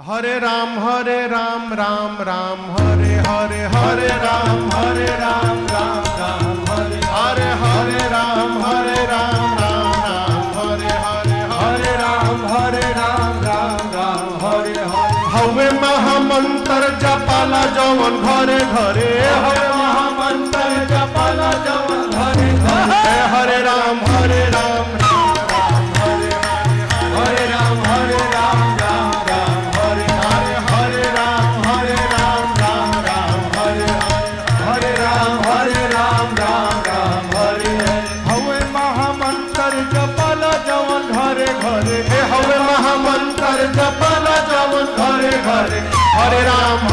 हरे राम राम राम हरे हरे हरे राम राम राम हरे हरे हरे राम राम राम हरे हरे हरे राम राम हरे हरे हवे महामंत्र जपाला जवन घरे घरे हवे महामंत्र जपाला जवन घरे घरे हरे राम हरे राम हरे राम हरे राम हरे महामंत्र जपाला जवन घरे घरे हरे राम